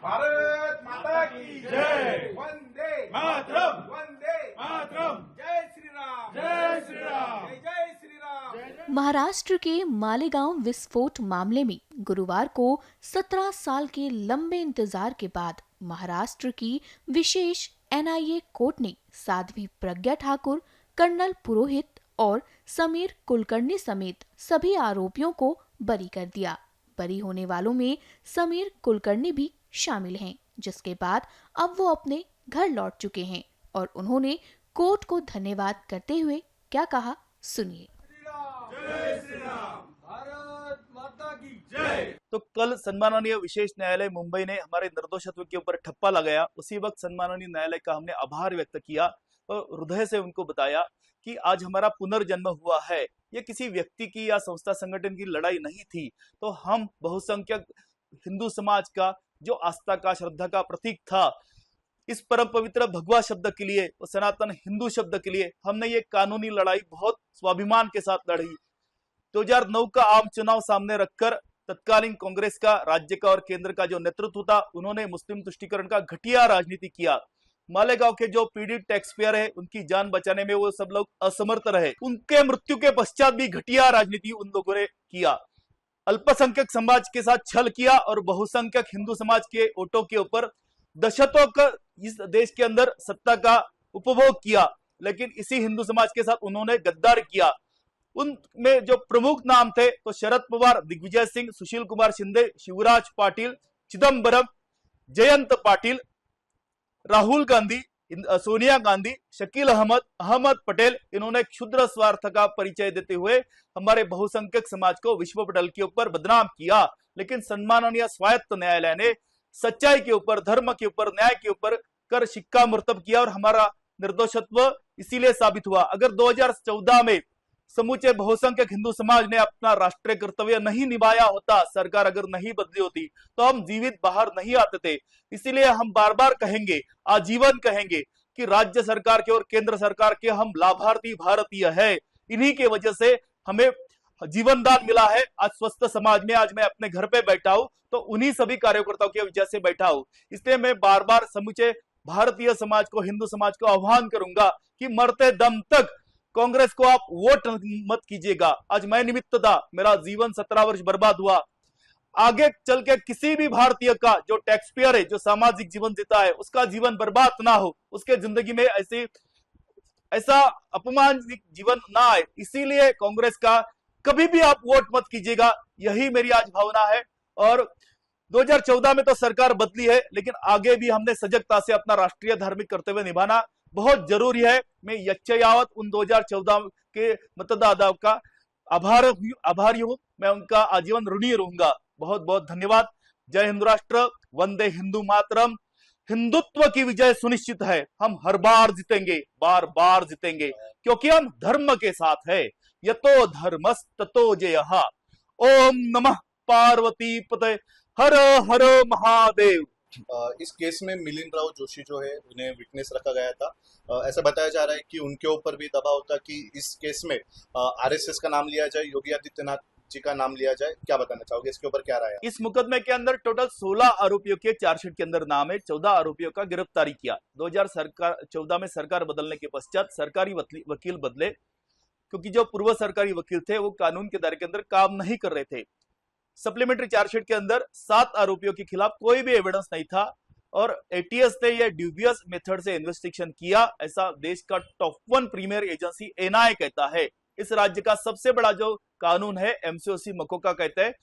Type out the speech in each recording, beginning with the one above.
भारत माता की जय। वंदे मातरम, वंदे मातरम। जय श्री राम, जय श्री राम, जय जय श्री राम। महाराष्ट्र के मालेगांव विस्फोट मामले में गुरुवार को 17 साल के लंबे इंतजार के बाद महाराष्ट्र की विशेष एनआईए कोर्ट ने साध्वी प्रज्ञा ठाकुर, कर्नल पुरोहित और समीर कुलकर्णी समेत सभी आरोपियों को बरी कर दिया। बरी होने वालों में समीर कुलकर्णी भी शामिल हैं, जिसके बाद अब वो अपने घर लौट चुके हैं और उन्होंने कोर्ट को धन्यवाद करते हुए क्या कहा, सुनिए। जय श्री राम, भारत माता की जय। तो कल सम्माननीय विशेष न्यायालय मुंबई ने हमारे निर्दोषत्व के ऊपर ठप्पा लगाया। उसी वक्त सम्माननीय न्यायालय का हमने आभार व्यक्त किया और हृदय से उनको बताया कि आज हमारा पुनर्जन्म हुआ है। ये किसी व्यक्ति की या संस्था संगठन की लड़ाई नहीं थी। तो हम बहुसंख्यक हिंदू समाज का जो आस्था का, श्रद्धा का प्रतीक था, इस परम पवित्र भगवा शब्द के लिए, सनातन हिंदू शब्द के लिए हमने ये कानूनी लड़ाई बहुत स्वाभिमान के साथ लड़ी। 2009 का आम चुनाव सामने रखकर तत्कालीन कांग्रेस का, राज्य का और केंद्र का जो नेतृत्व था, उन्होंने मुस्लिम तुष्टीकरण का घटिया राजनीति किया। मालेगांव के जो पीड़ित टैक्स पेयर है, उनकी जान बचाने में वो सब लोग असमर्थ रहे। उनके मृत्यु के पश्चात भी घटिया राजनीति उन लोगों ने किया। अल्पसंख्यक समाज के साथ छल किया और बहुसंख्यक हिंदू समाज के वोटों के ऊपर दशकों का इस देश के अंदर सत्ता का उपभोग किया। लेकिन इसी हिंदू समाज के साथ उन्होंने गद्दार किया। उनमें जो प्रमुख नाम थे तो शरद पवार, दिग्विजय सिंह, सुशील कुमार शिंदे, शिवराज पाटिल, चिदंबरम, जयंत पाटिल, राहुल गांधी, सोनिया गांधी, शकील अहमद, अहमद पटेल, इन्होंने क्षुद्र स्वार्थ का परिचय देते हुए हमारे बहुसंख्यक समाज को विश्व पटल के ऊपर बदनाम किया। लेकिन सम्माननीय स्वायत्त न्यायालय ने सच्चाई के ऊपर, धर्म के ऊपर, न्याय के ऊपर कर शिक्का मुर्तब किया और हमारा निर्दोषत्व इसीलिए साबित हुआ। अगर 2014 में समूचे बहुसंख्यक हिंदू समाज ने अपना राष्ट्रीय कर्तव्य नहीं निभाया होता, सरकार अगर नहीं बदली होती, तो हम जीवित बाहर नहीं आते थे। इसीलिए हम बार बार कहेंगे, आजीवन कहेंगे कि राज्य सरकार के और केंद्र सरकार के हम लाभार्थी भारतीय है। इन्हीं के वजह से हमें जीवन दान मिला है। आज स्वस्थ समाज में आज मैं अपने घर पे बैठा हूं तो उन्हीं सभी कार्यकर्ताओं की वजह से बैठा हूं। इसलिए मैं बार बार समूचे भारतीय समाज को, हिंदू समाज को आह्वान करूंगा कि मरते दम तक कांग्रेस को आप वोट मत कीजिएगा। आज मैं निमित्त था, मेरा जीवन 17 वर्ष बर्बाद हुआ। आगे चल के किसी भी भारतीय का जो टैक्स पेयर है, जो सामाजिक जीवन जीता है, उसका जीवन बर्बाद ना हो, उसके जिंदगी में ऐसा अपमानजनक जीवन ना आए। इसीलिए कांग्रेस का कभी भी आप वोट मत कीजिएगा, यही मेरी आज भावना है। और 2014 में तो सरकार बदली है, लेकिन आगे भी हमने सजगता से अपना राष्ट्रीय धार्मिक कर्तव्य निभाना बहुत जरूरी है। मैं यच्चयावत उन 2014 के मतदाताओं का आभारी हूं। मैं उनका आजीवन ऋणी रहूंगा। बहुत बहुत धन्यवाद। जय हिंद राष्ट्र, वंदे हिंदू मातरम। हिंदुत्व की विजय सुनिश्चित है। हम हर बार जीतेंगे, बार बार जीतेंगे, क्योंकि हम धर्म के साथ है। यतो धर्मस्ततो जयः। ओम नमः पार्वती पते, हर हर महादेव। इस केस में मिलिंद राव जोशी जो है, उन्हें विटनेस रखा गया था। ऐसा बताया जा रहा है कि उनके ऊपर भी दबाव था कि इस केस में आरएसएस का नाम लिया जाए, योगी आदित्यनाथ जी का नाम लिया जाए। क्या बताना चाहोगे, इसके ऊपर क्या राय है? इस मुकदमे के अंदर टोटल 16 आरोपियों के चार्जशीट के अंदर नाम है। 14 आरोपियों का गिरफ्तारी किया। 2014 में सरकार बदलने के पश्चात सरकारी वकील बदले, क्योंकि जो पूर्व सरकारी वकील थे वो कानून के दायरे के अंदर काम नहीं कर रहे थे। सप्लीमेंट्री चार्जशीट के अंदर 7 आरोपियों के खिलाफ कोई भी एविडेंस नहीं था और एटीएस ने यह ड्यूबियस मेथड से इन्वेस्टिगेशन किया, ऐसा देश का टॉप 1 प्रीमियर एजेंसी एनआईए कहता है। इस राज्य का सबसे बड़ा जो कानून है एमसीओसी मकोका कहते हैं,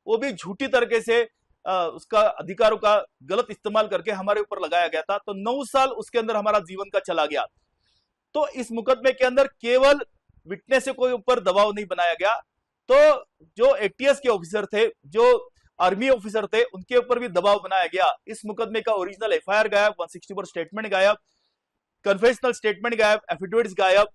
वो भी झूठी तरीके से उसका अधिकारों का गलत इस्तेमाल करके हमारे ऊपर लगाया गया था। तो 9 साल उसके अंदर हमारा जीवन का चला गया। तो इस मुकदमे के अंदर केवल विटनेस से कोई ऊपर दबाव नहीं बनाया गया, तो जो एटीएस के ऑफिसर थे, जो आर्मी ऑफिसर थे, उनके ऊपर भी दबाव बनाया गया। इस मुकदमे का ओरिजिनल एफआईआर गायब, 164 स्टेटमेंट गायब, कन्फेशनल स्टेटमेंट गायब, एफिडेविट्स गायब,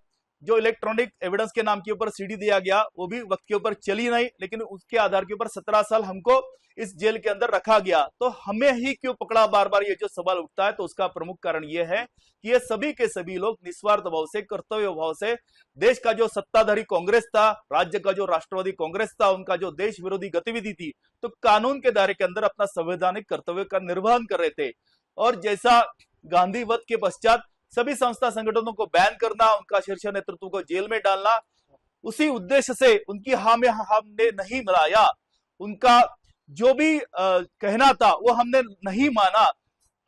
जो इलेक्ट्रॉनिक एविडेंस के नाम के ऊपर सीडी दिया गया वो भी वक्त के ऊपर चली नहीं, लेकिन उसके आधार के ऊपर 17 साल हमको इस जेल के अंदर रखा गया। तो हमें ही क्यों पकड़ा, बार बार ये जो सवाल उठता है, तो उसका प्रमुख कारण ये है कि ये सभी के सभी लोग निस्वार्थ भाव से, कर्तव्य भाव से देश का जो सत्ताधारी कांग्रेस था, राज्य का जो राष्ट्रवादी कांग्रेस था, उनका जो देश विरोधी गतिविधि थी, तो कानून के दायरे के अंदर अपना संवैधानिक कर्तव्य का निर्वहन कर रहे थे। और जैसा गांधी वध के पश्चात सभी संस्था संगठनों को बैन करना, उनका शीर्ष नेतृत्व को जेल में डालना, उसी उद्देश्य से उनकी हाँ में हमने नहीं मिलाया, उनका जो भी कहना था वो हमने नहीं माना।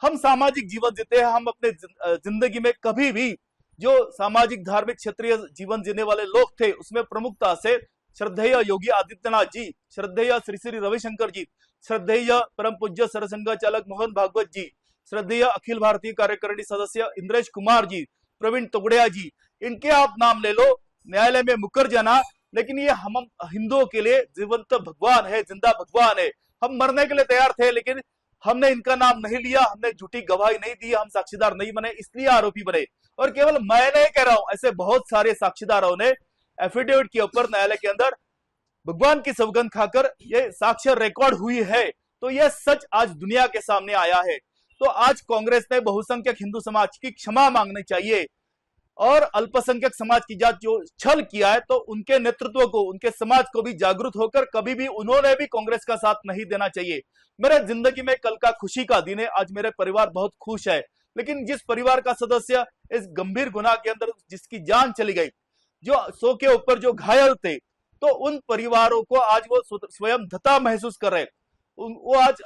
हम सामाजिक जीवन जीते हैं, हम अपने जिंदगी में कभी भी जो सामाजिक धार्मिक क्षेत्रीय जीवन जीने वाले लोग थे उसमें प्रमुखता से श्रद्धेय योगी आदित्यनाथ जी, श्रद्धेय श्री श्री रविशंकर जी, श्रद्धेय परम पूज्य सरसंघ चालक मोहन भागवत जी, श्रद्धेय अखिल भारतीय कार्यकारिणी सदस्य इंद्रेश कुमार जी, प्रवीण तोगड़िया जी, इनके आप नाम ले लो, न्यायालय में मुकर जाना। लेकिन ये हम हिंदुओं के लिए जीवंत भगवान है, जिंदा भगवान है। हम मरने के लिए तैयार थे, लेकिन हमने इनका नाम नहीं लिया, हमने झूठी गवाही नहीं दी, हम साक्षीदार नहीं बने, इसलिए आरोपी बने। और केवल मैं नहीं कह रहा हूं, ऐसे बहुत सारे साक्षीदारों ने एफिडेविट के ऊपर न्यायालय के अंदर भगवान की सौगंध खाकर ये साक्ष्य रिकॉर्ड हुई है। तो यह सच आज दुनिया के सामने आया है। तो आज कांग्रेस ने बहुसंख्यक हिंदू समाज की क्षमा मांगनी चाहिए, और अल्पसंख्यक समाज की जात जो छल किया है, तो उनके नेतृत्व को, उनके समाज को भी जागरूक होकर कभी भी उन्होंने भी कांग्रेस का साथ नहीं देना चाहिए। मेरे जिंदगी में कल का खुशी का दिन है, आज मेरे परिवार बहुत खुश है, लेकिन जिस परिवार का सदस्य इस गंभीर गुनाह के अंदर जिसकी जान चली गई, जो 100 के ऊपर जो घायल थे, तो उन परिवारों को आज वो स्वयं धता महसूस कर रहे, वो आज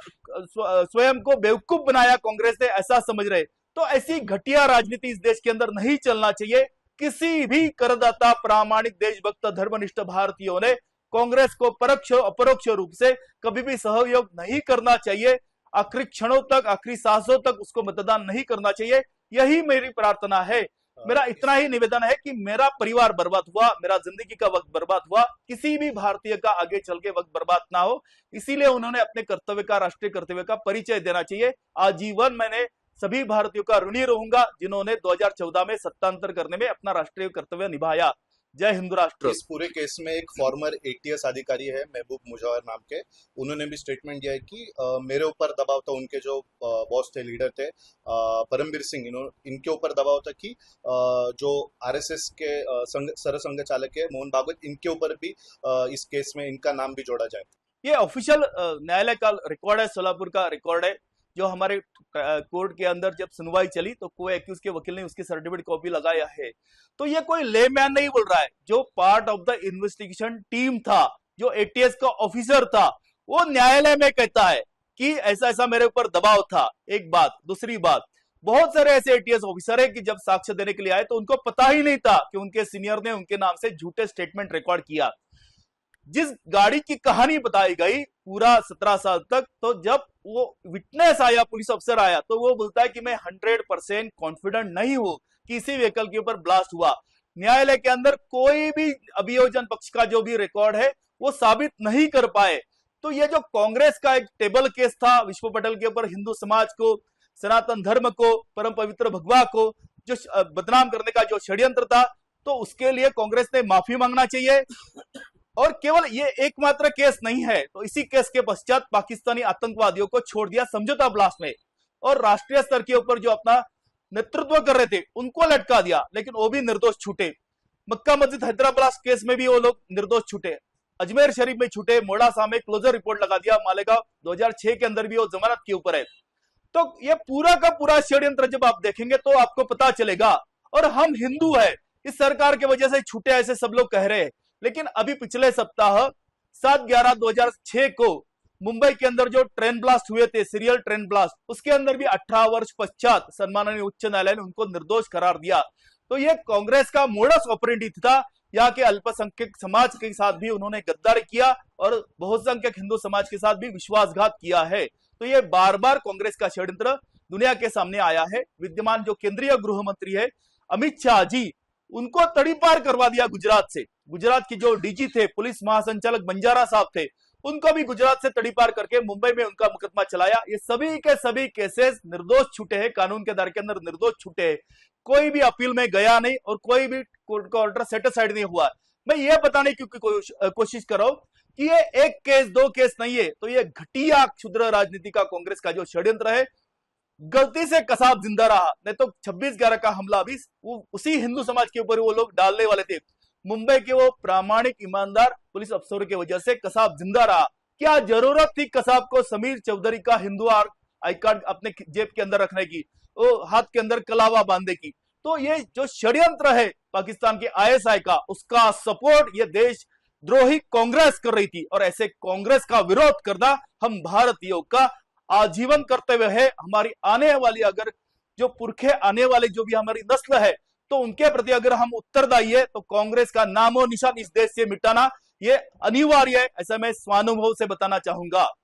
स्वयं को बेवकूफ बनाया कांग्रेस ने, ऐसा समझ रहे। तो ऐसी घटिया राजनीति इस देश के अंदर नहीं चलना चाहिए। किसी भी करदाता, प्रामाणिक, देशभक्त, धर्मनिष्ठ भारतीयों ने कांग्रेस को परोक्ष अपरोक्ष रूप से कभी भी सहयोग नहीं करना चाहिए। आखिरी क्षणों तक, आखिरी सांसों तक उसको मतदान नहीं करना चाहिए। यही मेरी प्रार्थना है। मेरा इतना ही निवेदन है कि मेरा परिवार बर्बाद हुआ, मेरा जिंदगी का वक्त बर्बाद हुआ, किसी भी भारतीय का आगे चल के वक्त बर्बाद ना हो, इसीलिए उन्होंने अपने कर्तव्य का, राष्ट्रीय कर्तव्य का परिचय देना चाहिए। आजीवन मैंने सभी भारतीयों का ऋणी रहूंगा जिन्होंने 2014 में सत्तांतर करने में अपना राष्ट्रीय कर्तव्य निभाया। जय हिंदू राष्ट्र। इस पूरे केस में एक फॉर्मर ATS अधिकारी है, महबूब मुजव्वर नाम के, उन्होंने भी स्टेटमेंट दिया है कि मेरे ऊपर दबाव था, उनके जो बॉस थे, लीडर थे परमबीर सिंह, इनके ऊपर दबाव था कि जो RSS के सरसंघ चालक है मोहन भागवत, इनके ऊपर भी इस केस में इनका नाम भी जोड़ा जाए। ये ऑफिशियल न्यायालय का रिकॉर्ड है, सोलापुर का रिकॉर्ड है, जो हमारे कोर्ट के अंदर जब सुनवाई चली तो कोई एक्यूज के वकील ने उसकी सर्टिफिकेट कॉपी लगाया है। तो ये कोई लेमैन नहीं बोल रहा है, जो part of the investigation team था, जो ATS का ऑफिसर था, वो न्यायालय में कहता है कि ऐसा ऐसा मेरे ऊपर दबाव था। एक बात। दूसरी बात, बहुत सारे ऐसे ATS ऑफिसर है कि जब साक्ष्य देने के लिए आए तो उनको पता ही नहीं था कि उनके सीनियर ने उनके नाम से झूठे स्टेटमेंट रिकॉर्ड किया। जिस गाड़ी की कहानी बताई गई पूरा 17 साल तक, तो जब वो विटनेस आया, पुलिस अफसर आया, तो वो बोलता है कि मैं 100% कॉन्फिडेंट नहीं हूं कि इसी व्हीकल के ऊपर ब्लास्ट हुआ। न्यायालय के अंदर कोई भी अभियोजन पक्ष का जो भी रिकॉर्ड है वो साबित नहीं कर पाए। तो ये जो कांग्रेस का एक टेबल केस था विश्व पटेल के ऊपर, हिंदू समाज को, सनातन धर्म को, परम पवित्र भगवा को जो बदनाम करने का जो षड्यंत्र था, तो उसके लिए कांग्रेस ने माफी मांगना चाहिए। और केवल ये एकमात्र केस नहीं है, तो इसी केस के पश्चात पाकिस्तानी आतंकवादियों को छोड़ दिया समझौता ब्लास्ट में, और राष्ट्रीय स्तर के ऊपर जो अपना नेतृत्व कर रहे थे उनको लटका दिया, लेकिन वो भी निर्दोष छूटे। मक्का मस्जिद हैदराबाद केस में भी वो लोग निर्दोष छूटे, अजमेर शरीफ में छूटे, मोड़ासा में क्लोजर रिपोर्ट लगा दिया, मालेगांव 2006 के अंदर भी वो जमानत के ऊपर है। तो ये पूरा का पूरा षड्यंत्र जब आप देखेंगे तो आपको पता चलेगा। और हम हिंदू है, इस सरकार की वजह से छूटे ऐसे सब लोग कह रहे हैं, लेकिन अभी पिछले सप्ताह 7/11/2006 को मुंबई के अंदर जो ट्रेन ब्लास्ट हुए थे, सीरियल ट्रेन ब्लास्ट, उसके अंदर भी 18 वर्ष पश्चात सम्माननीय उच्च न्यायालय ने उनको निर्दोष करार दिया। तो ये कांग्रेस का मोडस ऑपरेंडी था। यहाँ के अल्पसंख्यक समाज के साथ भी उन्होंने गद्दारी किया और बहुसंख्यक हिंदू समाज के साथ भी विश्वासघात किया है। तो ये बार बार कांग्रेस का षड्यंत्र दुनिया के सामने आया है। विद्यमान जो केंद्रीय गृह मंत्री है अमित शाह जी, उनको तड़ीपार करवा दिया गुजरात से। गुजरात की जो DG थे, पुलिस महासंचालक बंजारा साहब थे, उनको भी गुजरात से तड़ीपार करके मुंबई में उनका मुकदमा चलाया। ये सभी के सभी केसेस निर्दोष छूटे हैं, कानून के दायरे के अंदर निर्दोष छूटे हैं। कोई भी अपील में गया नहीं और कोई भी कोर्ट का ऑर्डर सेटिस्फाइड नहीं हुआ। मैं ये बताने की कोशिश कर रहा हूं कि ये एक केस दो केस नहीं है, तो ये घटिया क्षुद्र राजनीति का कांग्रेस का जो षड्यंत्र है, गलती से कसाब जिंदा रहा, नहीं तो 26/11 का हमला भी उसी हिंदू समाज के ऊपर वो लोग डालने वाले थे। मुंबई के वो प्रामाणिक ईमानदार पुलिस अफसरों की वजह से कसाब जिंदा रहा। क्या जरूरत थी कसाब को समीर चौधरी का हिंदू आई कार्ड अपने जेब के अंदर रखने की, वो हाथ के अंदर कलावा बांधने की? तो ये जो षड्यंत्र है पाकिस्तान के आईएसआई का, उसका सपोर्ट ये देश द्रोही कांग्रेस कर रही थी, और ऐसे कांग्रेस का विरोध करना हम भारतीयों का आजीवन कर्तव्य है। हमारी आने वाली अगर जो पुरखे आने वाले जो भी हमारी नस्ल है, तो उनके प्रति अगर हम उत्तरदायी है, तो कांग्रेस का नामो निशान इस देश से मिटाना ये अनिवार्य है, ऐसा मैं स्वानुभव से बताना चाहूंगा।